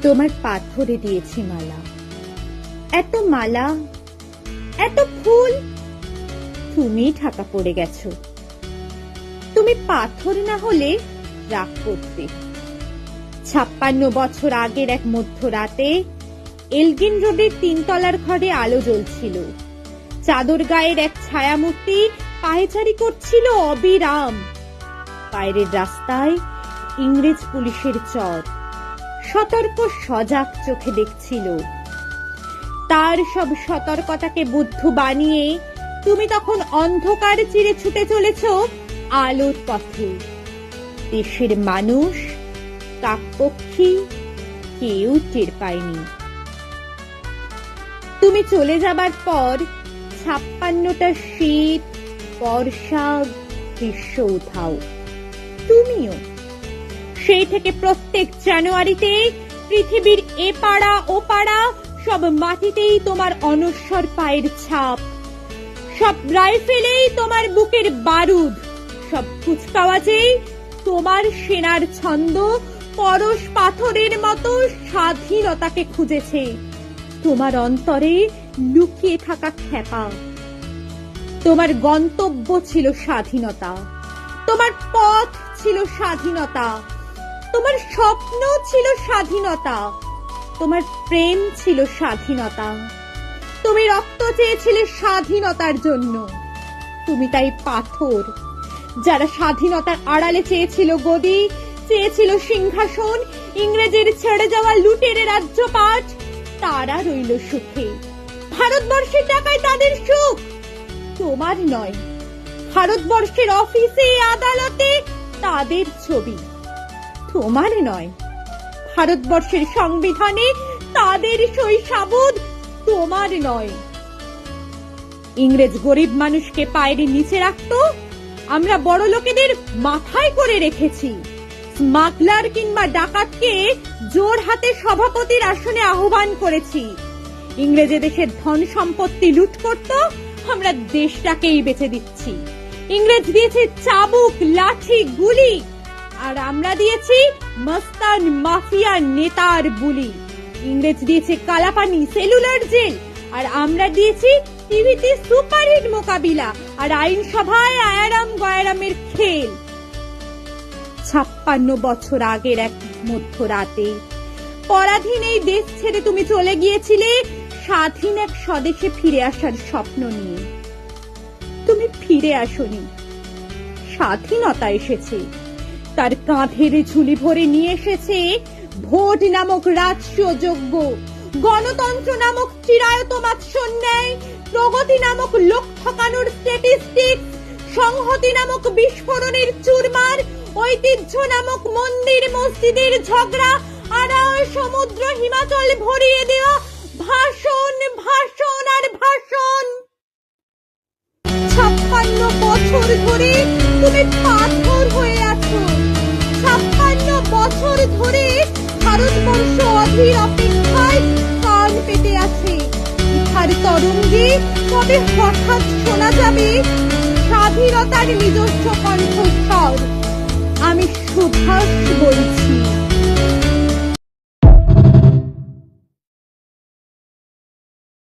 তোমার পাথরে দিয়েছি মালা, এত মালা, এত ফুল, তুমি ঢাকা পড়ে গেছো। তুমি পাথর না হলে রাগ করতে। 56 বছর আগের এক মধ্যরাতে এলগিন রোডের 3 তলার ঘরে আলো জ্বলছিল। চাদর গায়ের এক ছায়ামূর্তি পায়চারি করছিল অবিরাম। বাইরের রাস্তায় ইংরেজ পুলিশের চর সতর্ক সজাগ চোখে দেখছিল। তার সব সতর্কতাকে বুদ্ধু বানিয়ে তুমি তখন অন্ধকার চিরে ছুটে চলেছ আলোর পথে। দেশের মানুষ, কাকপক্ষী কেউ টের পায়নি। তুমি চলে যাবার পর 56টা শীত, বর্ষা, গ্রীষ্ম উঠাও। তুমিও সেই থেকে প্রত্যেক জানুয়ারিতে পৃথিবীর এ পাড়া ও পাড়া সব মাটিতেই তোমার অনশ্বর পায়ের ছাপ, সব রাইফেলেই তোমার বুকের বারুদ, সব কুচকাওয়াজেই তোমার সেনার ছন্দ পরশ পাথরের মতো স্বাধীনতাকে খুঁজেছে। তোমার অন্তরে লুকিয়ে থাকা খেপা। তোমার গন্তব্য ছিল স্বাধীনতা, তোমার পথ ছিল স্বাধীনতা, তোমার স্বপ্ন ছিল স্বাধীনতা, তোমার প্রেম ছিল স্বাধীনতা। তুমি রক্ত চেয়েছিলে স্বাধীনতার জন্য। তুমি তাই পাথর। যারা স্বাধীনতার আড়ালে চেয়েছিল গদি, চেয়েছিল সিংহাসন, ইংরেজের ছেড়ে যাওয়া লুটের রাজ্যপাট, তারা রইল সুখে। ভারতবর্ষের টাকায় তাদের সুখ, তোমার নয়। ভারতবর্ষের অফিসে আদালতে তাদের ছবি, তোমার নয়। ভারতবর্ষের সংবিধানে তাদের সই সাবুদ, তোমার নয়। ইংরেজ গরিব মানুষকে পায়ের নিচে রাখতো, আমরা বড় লোকেদের মাথায় করে রেখেছি। স্মাগলার কিংবা ডাকাতকে জোর হাতে সভাপতির আসনে আহ্বান করেছি। ইংরেজ দেশের ধন সম্পত্তি লুট করত, আমরা দেশটাকেই বেঁচে দিচ্ছি। ইংরেজ দিয়েছে চাবুক, লাঠি, গুলি, আর আমরা দিয়েছি মস্তান মাফিয়া নেতার বুলি। ইংরেজ দিয়েছে কালাপানি, সেলুলার জেল, আর আমরা দিয়েছি টিভিতে সুপারহিট মোকাবিলা আর আইনসভায় আয়ারাম গয়ারামের খেল। 56 বছর আগের এক মধ্যরাতে পরাধীন এই দেশ ছেড়ে তুমি চলে গিয়েছিলে স্বাধীন এক স্বদেশে ফিরে আসার স্বপ্ন নিয়ে। তুমি ফিরে আসনি, স্বাধীনতা এসেছে। তার কাঁধের ঝুলি ভরে নিয়ে এসেছে ভোট নামক রাষ্ট্রীয় যজ্ঞ, গণতন্ত্র নামক চিরায়ত মাৎসন্যায়, প্রগতি নামক লোক ঠকানোর স্ট্যাটিস্টিক্স, সংহতি নামক বিস্ফোরণের চুরমার, ঐতিহ্য নামক মন্দির মসজিদের ঝগড়া, আড়াল সমুদ্র হিমাচল ভরিয়ে দেওয়া ভাষণ, ভাষণ আর ভাষণ। 56 বছর ধরে তুমি পাথর হয়ে আছো। 56 বছর ধরে ভারতবর্ষ অধীর অপেক্ষায় কান পেতে আছে। ইহার তরঙ্গে কবে হঠাৎ শোনা যাবে স্বাধীনতার নিজস্ব কণ্ঠস্বর। আমি সুভাষ বলছি।